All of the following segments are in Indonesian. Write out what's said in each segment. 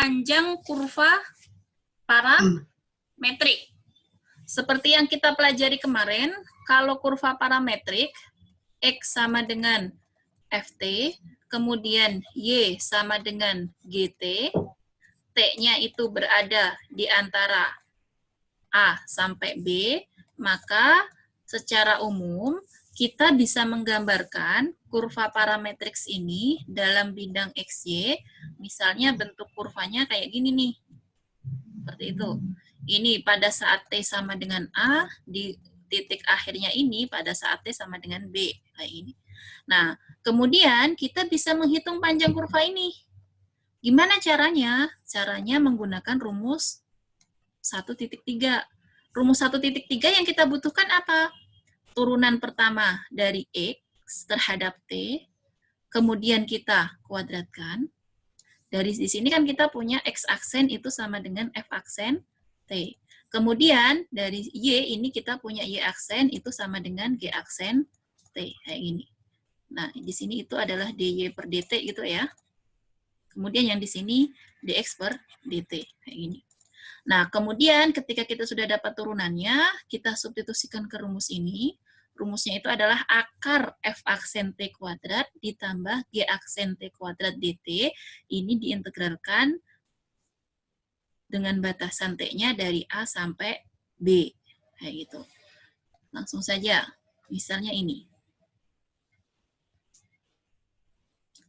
panjang kurva parametrik. Seperti yang kita pelajari kemarin, kalau kurva parametrik, X sama dengan Ft, kemudian Y sama dengan GT, T-nya itu berada di antara A sampai B, maka secara umum kita bisa menggambarkan kurva parametrik ini dalam bidang XY, misalnya bentuk kurvanya kayak gini nih. Seperti itu. Ini pada saat T sama dengan A, di titik akhirnya ini pada saat T sama dengan B. Kayak ini. Nah, kemudian kita bisa menghitung panjang kurva ini. Gimana caranya? Caranya menggunakan rumus 1.3. Rumus 1.3 yang kita butuhkan apa? Turunan pertama dari X terhadap T, kemudian kita kuadratkan. Dari di sini kan kita punya X aksen itu sama dengan F aksen T. Kemudian dari Y ini kita punya Y aksen itu sama dengan G aksen T. Kayak gini. Nah, di sini itu adalah dy per dt gitu ya. Kemudian yang di sini dx per dt. Kayak gini. Nah, kemudian ketika kita sudah dapat turunannya, kita substitusikan ke rumus ini. Rumusnya itu adalah akar F aksen T kuadrat ditambah G aksen T kuadrat dt. Ini diintegralkan dengan batasan T-nya dari A sampai B. Kayak gitu. Langsung saja. Misalnya ini.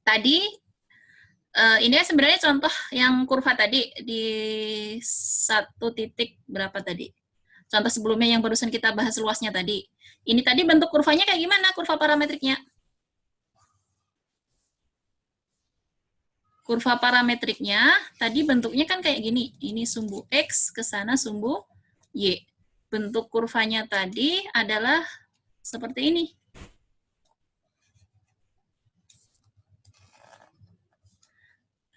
Tadi, ini sebenarnya contoh yang kurva tadi di 1 titik berapa tadi? Contoh sebelumnya yang barusan kita bahas luasnya tadi. Ini tadi bentuk kurvanya kayak gimana kurva parametriknya? Kurva parametriknya tadi bentuknya kan kayak gini. Ini sumbu X, ke sana sumbu Y. Bentuk kurvanya tadi adalah seperti ini.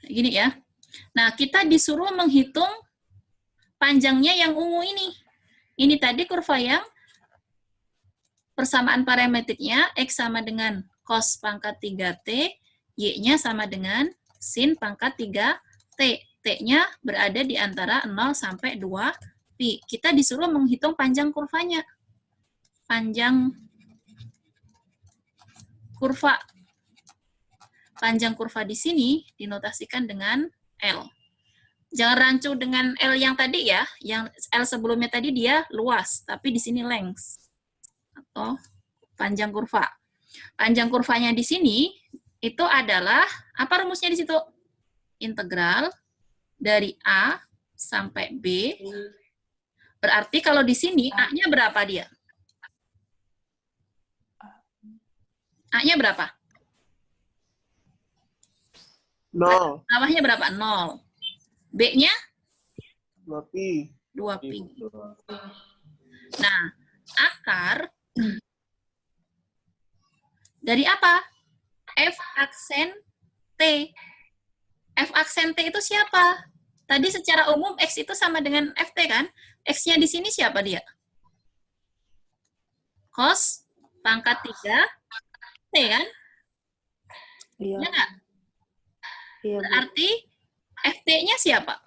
Gini ya. Nah, kita disuruh menghitung panjangnya yang ungu ini. Ini tadi kurva yang persamaan parametriknya X sama dengan cos pangkat 3T, Y-nya sama dengan sin pangkat 3T. T-nya berada di antara 0 sampai 2 pi. Kita disuruh menghitung panjang kurvanya. Panjang kurva. Panjang kurva di sini dinotasikan dengan L. Jangan rancu dengan L yang tadi ya. Yang L sebelumnya tadi dia luas, tapi di sini length. Atau panjang kurva. Panjang kurvanya di sini itu adalah, apa rumusnya di situ? Integral dari A sampai B. Berarti kalau di sini A-nya berapa dia? A-nya berapa? 0. Bawahnya berapa? 0. B-nya? 2 pi. 2 pi. Nah, akar dari apa? F aksen T. F aksen T itu siapa? Tadi secara umum X itu sama dengan FT kan? X-nya di sini siapa dia? Cos pangkat 3 T kan? Iya. Ya nggak? Iya, Bu. Berarti FT-nya siapa?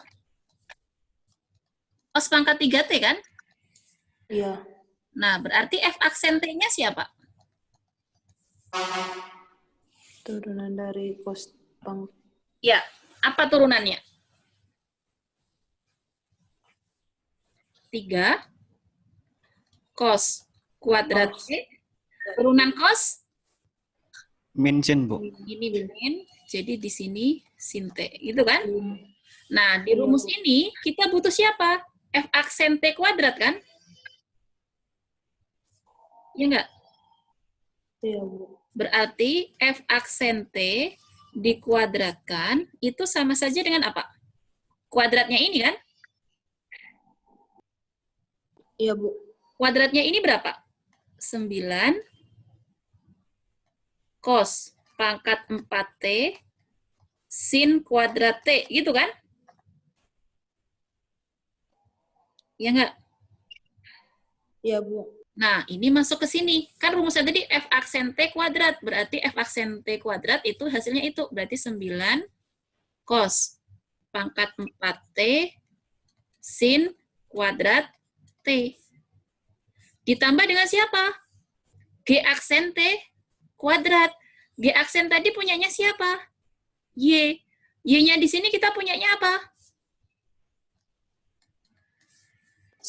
Cos pangkat 3 T kan? Iya. Nah, berarti F aksen T-nya siapa? Turunan dari cos Ya, apa turunannya? 3 cos kuadrat T. Turunan cos? Min sin, Bu. Ini min, jadi di sini sin T, gitu kan? Nah, di rumus ini kita butuh siapa? F aksen T kuadrat kan? Ya enggak? Iya, Bu. Berarti F aksen T dikuadratkan itu sama saja dengan apa? Kuadratnya ini kan? Iya, Bu. Kuadratnya ini berapa? 9 cos pangkat 4T sin kuadrat T, gitu kan? Ya enggak? Iya, Bu. Nah, ini masuk ke sini. Kan rumusnya tadi F aksen T kuadrat. Berarti F aksen T kuadrat itu hasilnya itu. Berarti 9 cos pangkat 4T sin kuadrat T. Ditambah dengan siapa? G aksen T kuadrat. G aksen tadi punyanya siapa? Y. Y-nya di sini kita punyanya apa?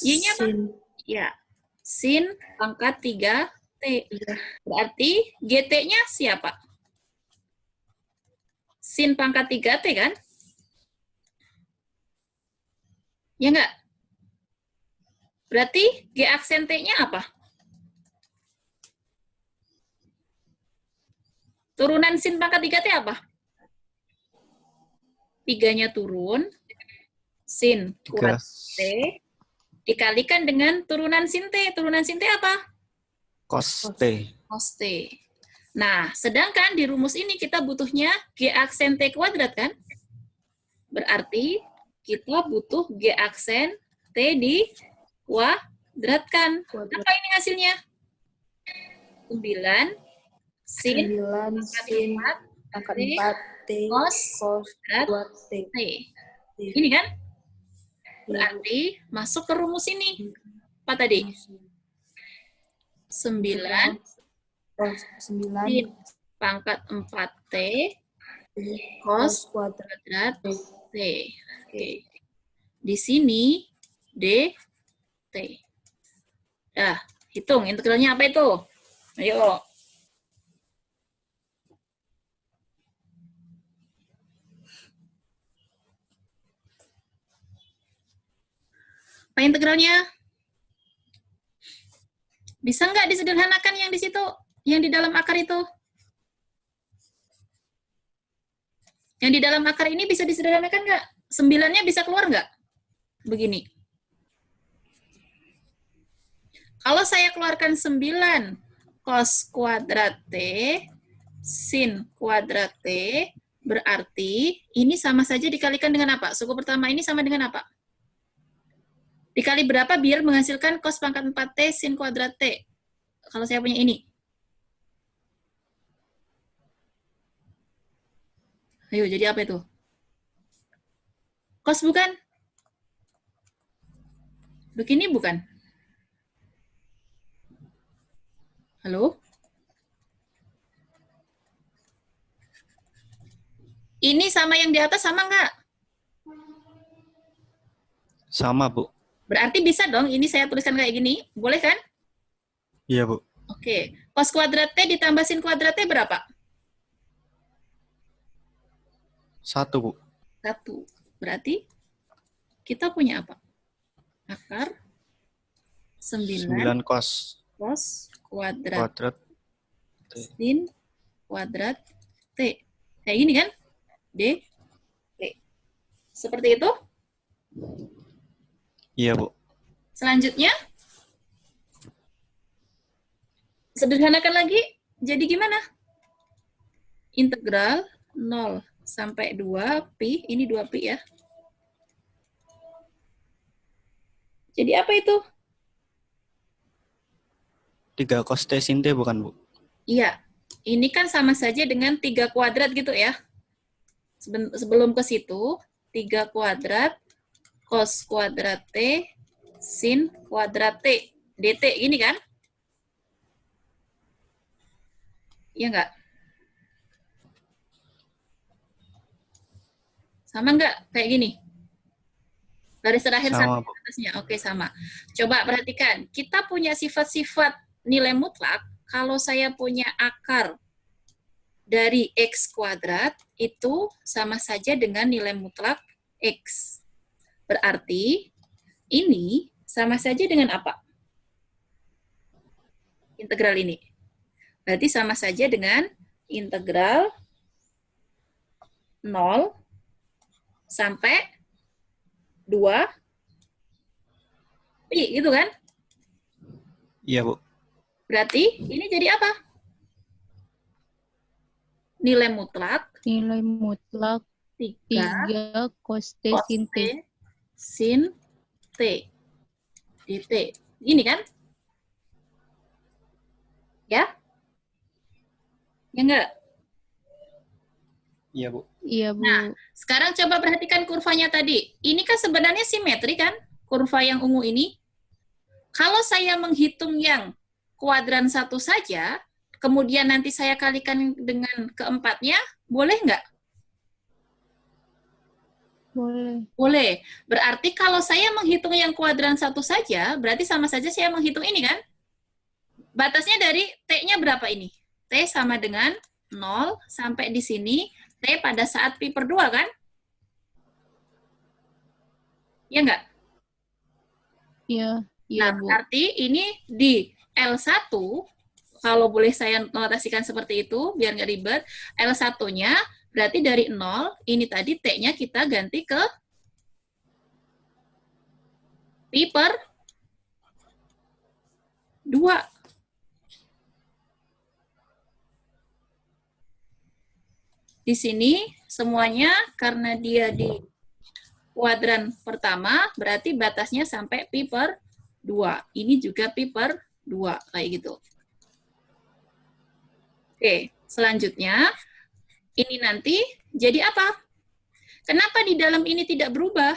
Y-nya apa? Sin. Ya, sin pangkat 3T. Berarti GT-nya siapa? Sin pangkat 3T kan? Ya enggak? Berarti G aksen T-nya apa? Turunan sin pangkat 3T apa? 3-nya turun, sin kuadrat 3 T, dikalikan dengan turunan sin T. Turunan sin T apa? cos T. Cos T. Nah, sedangkan di rumus ini kita butuhnya G aksen T kuadrat kan? Berarti kita butuh G aksen T dikuadratkan. Kuadrat. Apa ini hasilnya? 9 sin 9 sin pangkat T 4 T cos cos kuadrat 2 T. T. Ini kan? Ya, Bu. Berarti masuk ke rumus ini. Apa tadi? 9 cos 9 sin pangkat 4T cos cos kuadrat kuadrat T. T. Oke. Di sini D T. Dah, hitung integralnya apa itu? Ayo. Apa integralnya? Bisa nggak disederhanakan yang di situ? Yang di dalam akar itu? Yang di dalam akar ini bisa disederhanakan nggak? 9-nya bisa keluar nggak? Begini. Kalau saya keluarkan 9 cos kuadrat T sin kuadrat T, berarti ini sama saja dikalikan dengan apa? Suku pertama ini sama dengan apa? Dikali berapa biar menghasilkan cos pangkat 4T sin kuadrat T? Kalau saya punya ini. Ayo, jadi apa itu? Cos bukan? Begini bukan? Halo? Ini sama yang di atas sama nggak? Sama, Bu. Berarti bisa dong, ini saya tuliskan kayak gini. Boleh kan? Iya, Bu. Oke. Cos kuadrat T ditambah sin kuadrat T berapa? 1, Bu. 1. Berarti kita punya apa? Akar 9 9 cos cos kuadrat kuadrat T. sin kuadrat T. Kayak gini kan? D, T. Seperti itu. Iya, Bu. Selanjutnya, sederhanakan lagi. Jadi gimana? Integral 0 sampai 2 pi. Ini 2 pi ya. Jadi apa itu? 3 cos T sin T bukan, Bu? Iya. Ini kan sama saja dengan 3 kuadrat gitu ya. Sebelum ke situ, 3 kuadrat cos kuadrat T sin kuadrat T. DT gini kan? Iya nggak? Sama nggak? Kayak gini? Garis terakhir Sama, sampai Bu. atasnya. Oke, sama. Coba perhatikan. Kita punya sifat-sifat nilai mutlak. Kalau saya punya akar dari X kuadrat, itu sama saja dengan nilai mutlak X. Berarti ini sama saja dengan apa? Integral ini. Berarti sama saja dengan integral 0 sampai 2 pi, gitu kan? Iya, Bu. Berarti ini jadi apa? Nilai mutlak Nilai mutlak 3 3 cos T cos sin T T. sin T dt. Ini kan? Ya? Ya enggak? Iya, Bu. Iya, Bu. Nah, sekarang coba perhatikan kurvanya tadi. Ini kan sebenarnya simetri kan? Kurva yang ungu ini. Kalau saya menghitung yang kuadran 1 saja, kemudian nanti saya kalikan dengan keempatnya, boleh nggak? Boleh. Boleh. Berarti kalau saya menghitung yang kuadran 1 saja, berarti sama saja saya menghitung ini kan? Batasnya dari T-nya berapa ini? T sama dengan 0 sampai di sini, T pada saat pi per 2 kan? Ya nggak? Iya. Iya, Nah, Bu. berarti ini di L1, kalau boleh saya notasikan seperti itu, biar nggak ribet, L1-nya berarti dari 0, ini tadi T-nya kita ganti ke pi per 2. Di sini semuanya karena dia di kuadran pertama, berarti batasnya sampai pi per 2. Ini juga pi per 2, kayak gitu. Oke, selanjutnya, ini nanti jadi apa? Kenapa di dalam ini tidak berubah?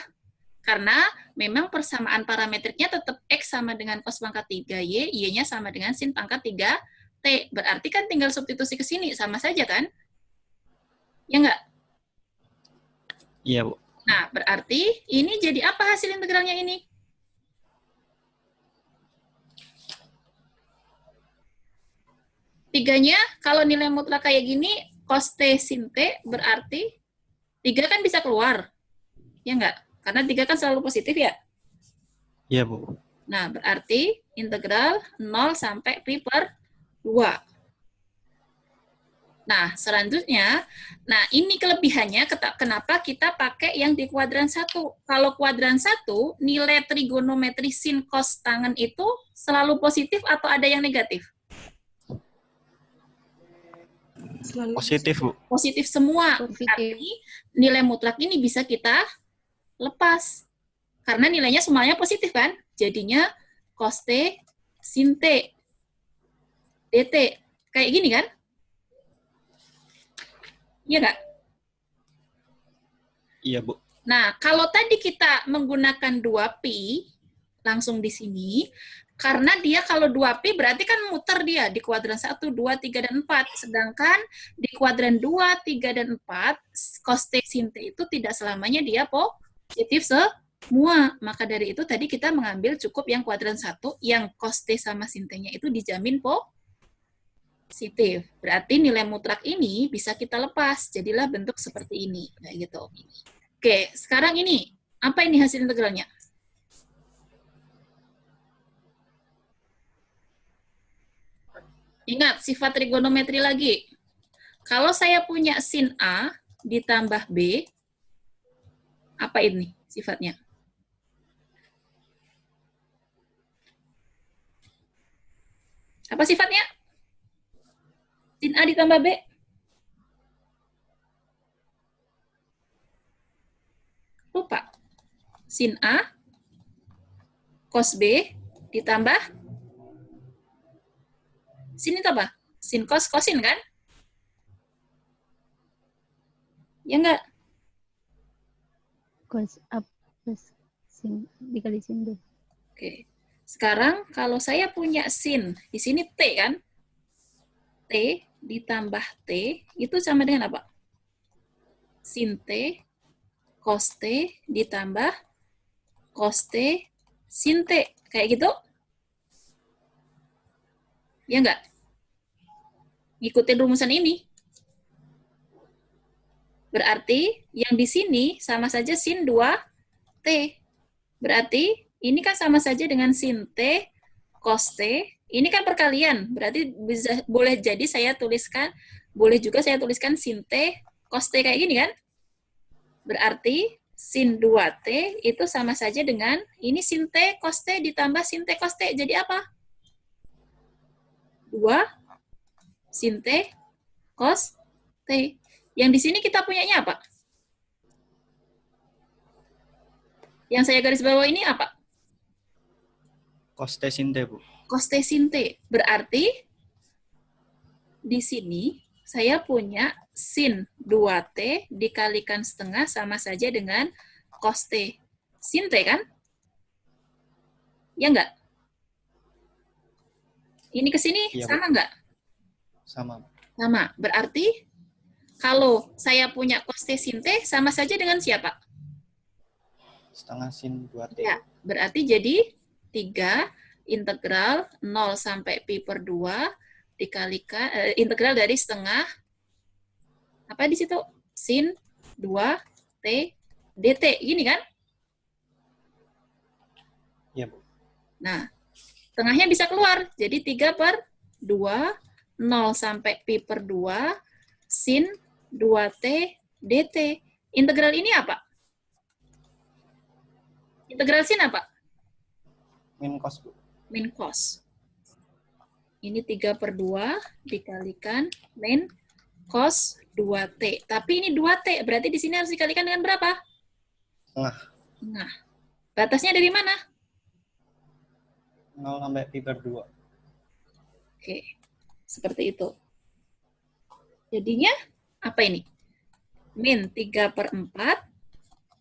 Karena memang persamaan parametriknya tetap X sama dengan cos pangkat 3Y, Y-nya sama dengan sin pangkat 3T. Berarti kan tinggal substitusi ke sini, sama saja kan? Ya nggak? Iya, Bu. Nah, berarti ini jadi apa hasil integralnya ini? Tiganya, kalau nilai mutlak kayak gini, cos T sin T, berarti 3 kan bisa keluar. Ya nggak? Karena 3 kan selalu positif ya? Iya, Bu. Nah, berarti integral 0 sampai pi per 2. Nah, selanjutnya, nah ini kelebihannya kenapa kita pakai yang di kuadran 1. Kalau kuadran 1, nilai trigonometri sin cos tangen itu selalu positif atau ada yang negatif? Selalu Positif, Bu. Positif semua. Positif. Berarti nilai mutlak ini bisa kita lepas. Karena nilainya semuanya positif kan? Jadinya cos T sin T dt. Kayak gini kan? Iya nggak? Iya, Bu. Nah, kalau tadi kita menggunakan 2pi, langsung di sini, karena dia kalau 2pi berarti kan muter dia di kuadran 1, 2, 3, dan 4. Sedangkan di kuadran 2, 3, dan 4, cos T sin T itu tidak selamanya dia positif semua. Maka dari itu tadi kita mengambil cukup yang kuadran 1, yang cos T sama sin T-nya itu dijamin positif. Berarti nilai mutlak ini bisa kita lepas. Jadilah bentuk seperti ini. Kayak gitu. Oke, sekarang ini. Apa ini hasil integralnya? Ingat, sifat trigonometri lagi. Kalau saya punya sin A ditambah B, apa ini sifatnya? Apa sifatnya? Sin A ditambah B. Lupa. Sin A cos B ditambah sin itu apa? Sin cos kosin kan? Ya enggak? Cos up plus sin dikali sin B. Oke. Sekarang kalau saya punya sin, di sini T kan? T ditambah T itu sama dengan apa? Sin T cos T ditambah cos T sin T. Kayak gitu? Ya enggak? Ngikutin rumusan ini. Berarti yang di sini sama saja sin 2T. Berarti ini kan sama saja dengan sin T cos T. Ini kan perkalian. Berarti bisa, boleh jadi saya tuliskan, boleh juga saya tuliskan sin T cos T kayak gini kan? Berarti sin 2T itu sama saja dengan ini sin T cos T ditambah sin T cos T. Jadi apa? 2 sin T cos T. Yang di sini kita punyanya apa? Yang saya garis bawah ini apa? Cos T sin T, Bu. Cos T sin T. Berarti di sini saya punya sin 2T dikalikan setengah sama saja dengan cos T. Sin T kan? Ya enggak? Ini ke sini Iya, Bu. sama enggak? Sama. Sama. Berarti kalau saya punya cos T sin T sama saja dengan siapa? Setengah sin 2T. Ya, berarti jadi 3 integral 0 sampai pi per 2 dikalikan integral dari setengah apa di situ? Sin 2T dt. Gini kan? Iya, Bu. Nah, tengahnya bisa keluar. Jadi 3 per 2, 0 sampai pi per 2, sin 2T dt. Integral ini apa? Integral sin apa? Min cos, Bu. Min cos. Ini 3 per 2 dikalikan min cos 2T. Tapi ini 2T, berarti di sini harus dikalikan dengan berapa? Setengah. Nah, batasnya dari mana? 0 sampai pi per 2. Oke, seperti itu. Jadinya, apa ini? Min 3 per 4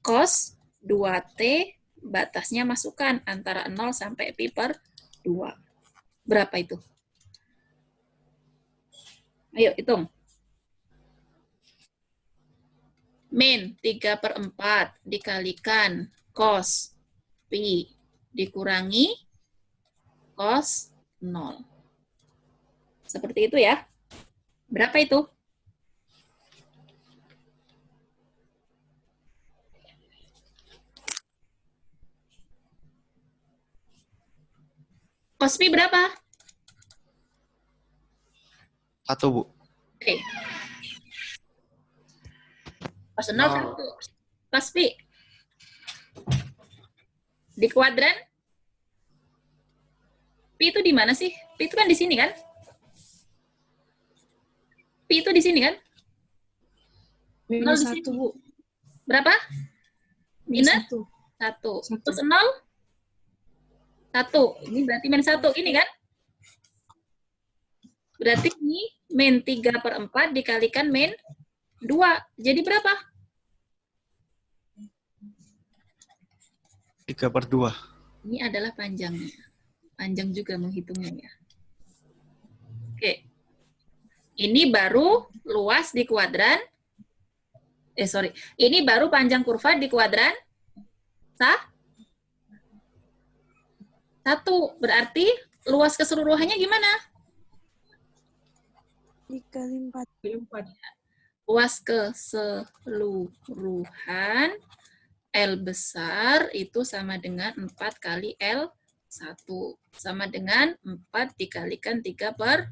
cos 2T, batasnya masukkan antara 0 sampai pi per 2. Berapa itu? Ayo, hitung. Min 3 per 4 dikalikan cos pi dikurangi cos 0. Seperti itu ya. Berapa itu? Cos pi berapa? 1, Bu. Oke. Cos 0 Nol. 1. Cos pi. Di kuadran. Pi itu di mana sih? Pi itu kan di sini kan? Pi itu di sini kan? Nol Minus di sini. 1, Bu. Berapa? Minus 1. 1. Satu. Terus 0? 1. Ini berarti minus 1. Ini kan? Berarti ini min 3 per 4 dikalikan min 2. Jadi berapa? 3 per 2. Ini adalah panjangnya. Panjang juga menghitungnya ya. Oke. Ini baru luas di kuadran. Ini baru panjang kurva di kuadran. 1. Berarti luas keseluruhannya gimana? Dikali 4. Luas keseluruhan L besar itu sama dengan 4 kali L1. Sama dengan 4 dikalikan 3 per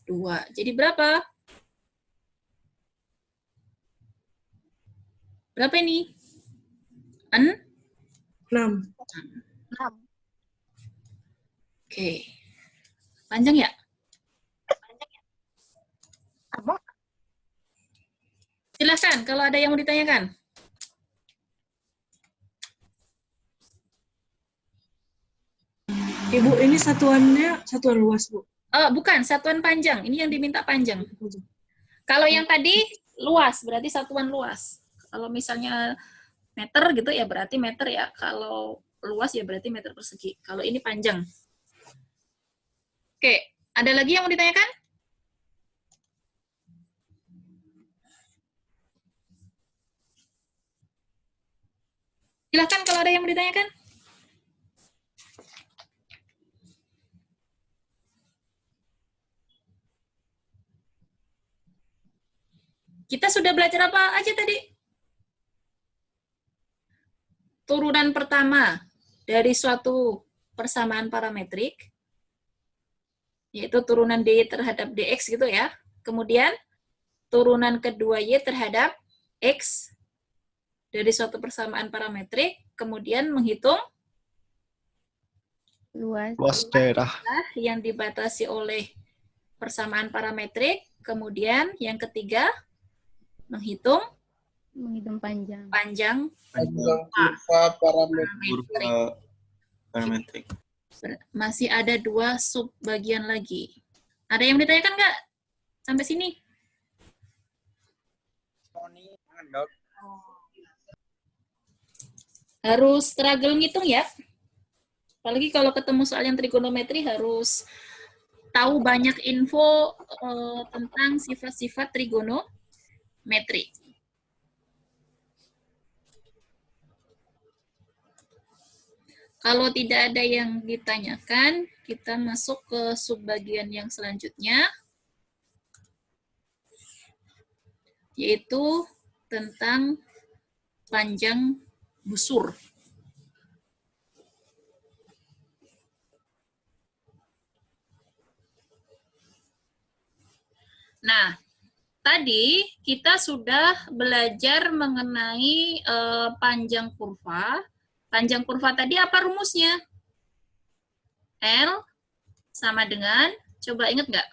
2. Jadi berapa? Berapa ini? 6. Oke. Panjang ya? Silakan kalau ada yang mau ditanyakan. Ibu, ini satuannya satuan luas, Bu. Bukan, satuan panjang. Ini yang diminta panjang. Kalau yang tadi luas, berarti satuan luas. Kalau misalnya meter gitu ya berarti meter ya. Kalau luas ya berarti meter persegi. Kalau ini panjang. Oke, ada lagi yang mau ditanyakan? Silakan kalau ada yang mau ditanyakan. Kita sudah belajar apa aja tadi? Turunan pertama dari suatu persamaan parametrik, yaitu turunan dy terhadap dx gitu ya. Kemudian turunan kedua y terhadap x dari suatu persamaan parametrik, kemudian menghitung Luas daerah. yang dibatasi oleh persamaan parametrik, kemudian yang ketiga menghitung panjang. panjang Panjang kurva parametrik. Kurva parametrik. Masih ada 2 sub bagian lagi. Ada yang ditanyakan nggak? Sampai sini? Dok. Harus struggle ngitung ya. Apalagi kalau ketemu soal yang trigonometri harus tahu banyak info tentang sifat-sifat trigonometri. Kalau tidak ada yang ditanyakan, kita masuk ke subbagian yang selanjutnya, yaitu tentang panjang busur. Nah, tadi kita sudah belajar mengenai panjang kurva. Panjang kurva tadi apa rumusnya? L sama dengan, coba ingat nggak?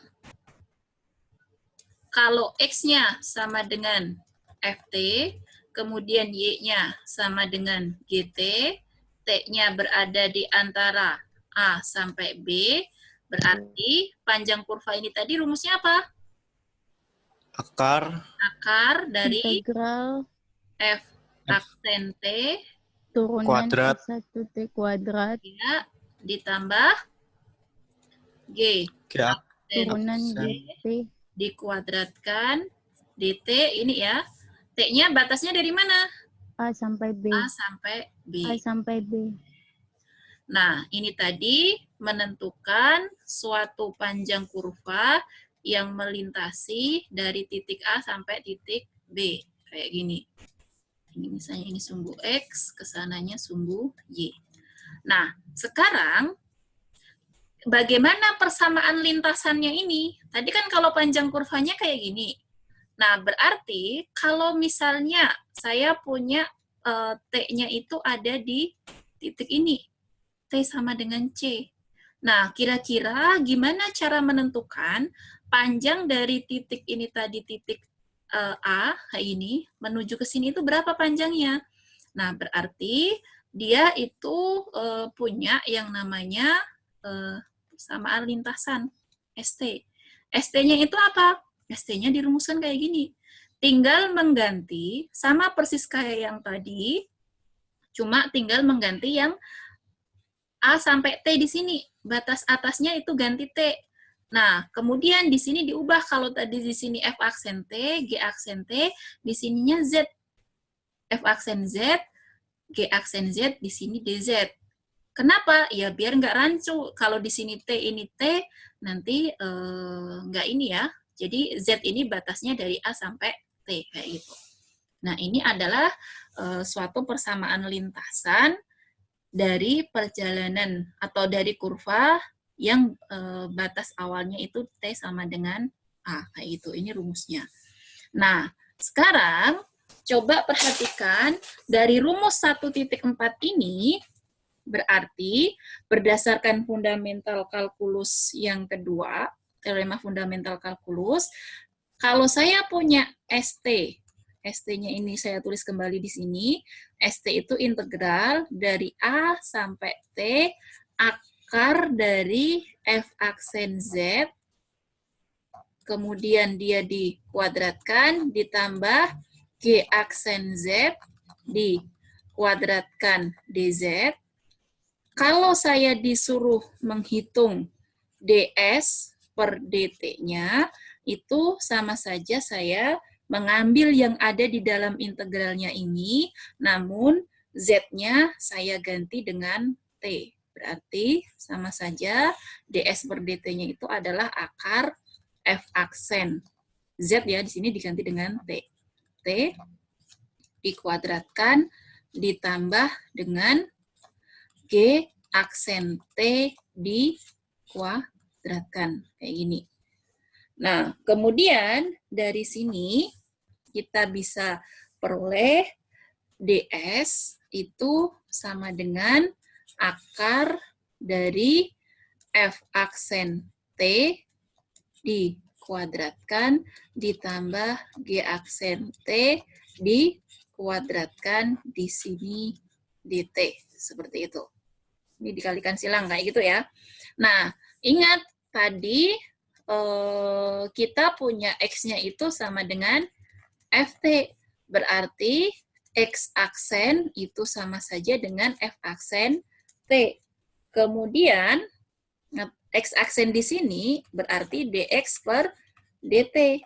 Kalau X-nya sama dengan FT, kemudian Y-nya sama dengan GT, T-nya berada di antara A sampai B, berarti panjang kurva ini tadi rumusnya apa? Akar dari Integral F aksen T turunan Kuadrat. F1T kuadrat ya, ditambah G G turunan aksen GT dikuadratkan dt ini ya. T-nya batasnya dari mana? A sampai B. A sampai B. A sampai B. Nah, ini tadi menentukan suatu panjang kurva yang melintasi dari titik A sampai titik B. Kayak gini. Ini misalnya ini sumbu X, kesananya sumbu Y. Nah, sekarang bagaimana persamaan lintasannya ini? Tadi kan kalau panjang kurvanya kayak gini. Nah, berarti kalau misalnya saya punya T-nya itu ada di titik ini. T sama dengan C. Nah, kira-kira gimana cara menentukan panjang dari titik ini tadi, titik A ini, menuju ke sini itu berapa panjangnya? Nah, berarti dia itu punya yang namanya persamaan lintasan, ST. ST-nya itu apa? ST-nya dirumuskan kayak gini. Tinggal mengganti, sama persis kayak yang tadi, cuma tinggal mengganti yang A sampai T di sini. Batas atasnya itu ganti T. Nah, kemudian di sini diubah. Kalau tadi di sini F aksen T, G aksen T, di sininya Z. F aksen Z, G aksen Z, di sini DZ. Kenapa? Ya biar nggak rancu. Kalau di sini T ini T, nanti nggak ini ya. Jadi Z ini batasnya dari A sampai T, kayak gitu. Nah, ini adalah suatu persamaan lintasan dari perjalanan atau dari kurva yang batas awalnya itu T sama dengan A, kayak gitu. Ini rumusnya. Nah, sekarang coba perhatikan dari rumus 1.4 ini, berarti berdasarkan fundamental kalkulus yang kedua, teorema fundamental kalkulus, kalau saya punya ST, ST-nya ini saya tulis kembali di sini, ST itu integral dari A sampai T, akar dari F aksen Z, kemudian dia dikuadratkan, ditambah G aksen Z, dikuadratkan DZ. Kalau saya disuruh menghitung DS per DT-nya, itu sama saja saya mengambil yang ada di dalam integralnya ini, namun Z-nya saya ganti dengan T. Berarti sama saja DS per DT-nya itu adalah akar F aksen Z ya, di sini diganti dengan T. T dikuadratkan ditambah dengan G aksen T dikuadratkan. Kayak gini. Nah, kemudian dari sini kita bisa peroleh DS itu sama dengan akar dari F aksen T dikuadratkan ditambah G aksen T dikuadratkan di sini DT. Seperti itu. Ini dikalikan silang kayak gitu ya. Nah, ingat tadi kita punya X-nya itu sama dengan FT. Berarti X aksen itu sama saja dengan F aksen T. Kemudian, X aksen di sini berarti dx per dt.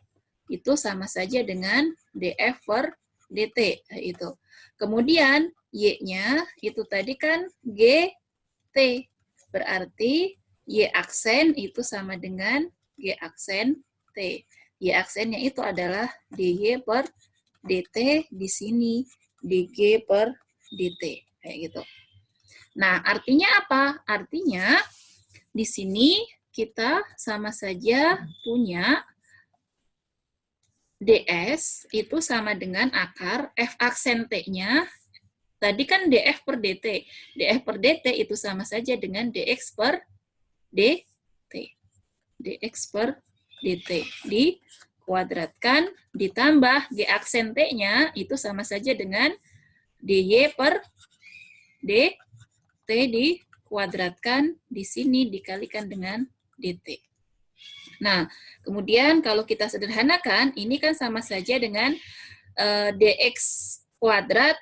Itu sama saja dengan df per dt. Itu. Kemudian, y-nya itu tadi kan gt. Berarti y aksen itu sama dengan g aksen t. Y aksennya itu adalah dy per dt di sini, dg per dt. Kayak gitu. Nah, artinya apa? Artinya di sini kita sama saja punya ds itu sama dengan akar f aksen t-nya. Tadi kan df per dt. Df per dt itu sama saja dengan dx per dt. Dx per dt. Dikuadratkan ditambah g aksen t-nya itu sama saja dengan dy per dt dikuadratkan di sini dikalikan dengan dt. Nah, kemudian kalau kita sederhanakan, ini kan sama saja dengan dx kuadrat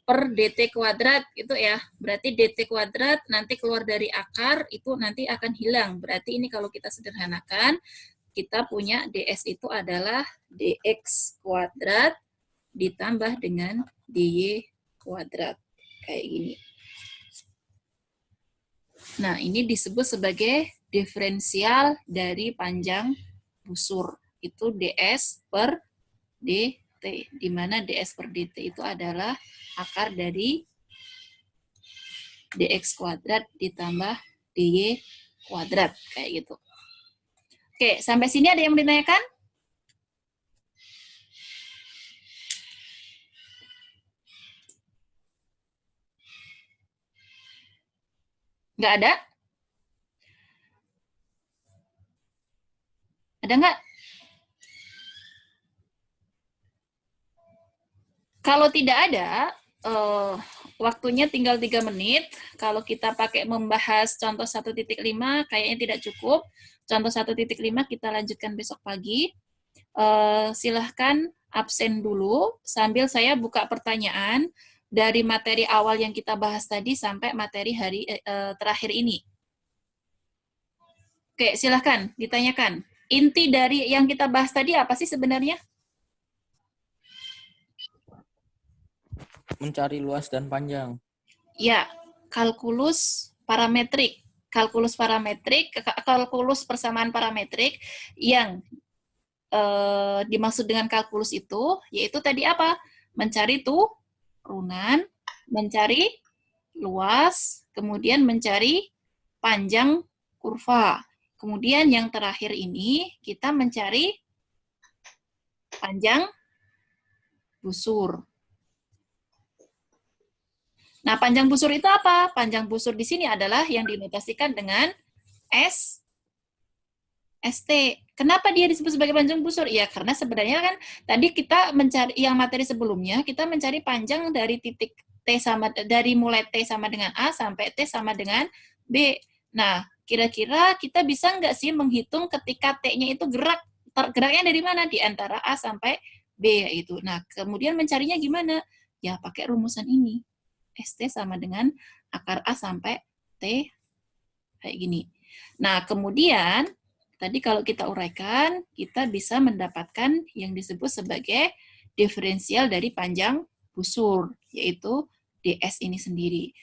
per dt kuadrat gitu ya. Berarti dt kuadrat nanti keluar dari akar itu nanti akan hilang. Berarti ini kalau kita sederhanakan, kita punya ds itu adalah dx kuadrat ditambah dengan dy kuadrat. Kayak gini. Nah, ini disebut sebagai diferensial dari panjang busur. Itu ds per dt, di mana ds per dt itu adalah akar dari dx kuadrat ditambah dy kuadrat, kayak gitu. Oke, sampai sini ada yang ditanyakan? Nggak ada? Ada nggak? Kalau tidak ada, waktunya tinggal 3 menit. Kalau kita pakai membahas contoh 1.5, kayaknya tidak cukup. Contoh 1.5 kita lanjutkan besok pagi. Silahkan absen dulu, sambil saya buka pertanyaan dari materi awal yang kita bahas tadi sampai materi hari terakhir ini. Oke, silahkan ditanyakan. Inti dari yang kita bahas tadi apa sih sebenarnya? Mencari luas dan panjang. Ya, kalkulus parametrik. Kalkulus parametrik, kalkulus persamaan parametrik yang dimaksud dengan kalkulus itu, yaitu tadi apa? Mencari turunan, mencari luas, kemudian mencari panjang kurva. Kemudian yang terakhir ini, kita mencari panjang busur. Nah, panjang busur itu apa? Panjang busur di sini adalah yang dinotasikan dengan ST. Kenapa dia disebut sebagai panjang busur? Ya, karena sebenarnya kan tadi kita mencari yang materi sebelumnya, kita mencari panjang dari titik T dari mulai T sama dengan A sampai T sama dengan B. Nah, kira-kira kita bisa nggak sih menghitung ketika T-nya itu geraknya dari mana? Di antara A sampai B yaitu. Nah, kemudian mencarinya gimana? Ya, pakai rumusan ini. ST sama dengan akar A sampai T kayak gini. Nah, kemudian tadi kalau kita uraikan, kita bisa mendapatkan yang disebut sebagai diferensial dari panjang busur, yaitu ds ini sendiri.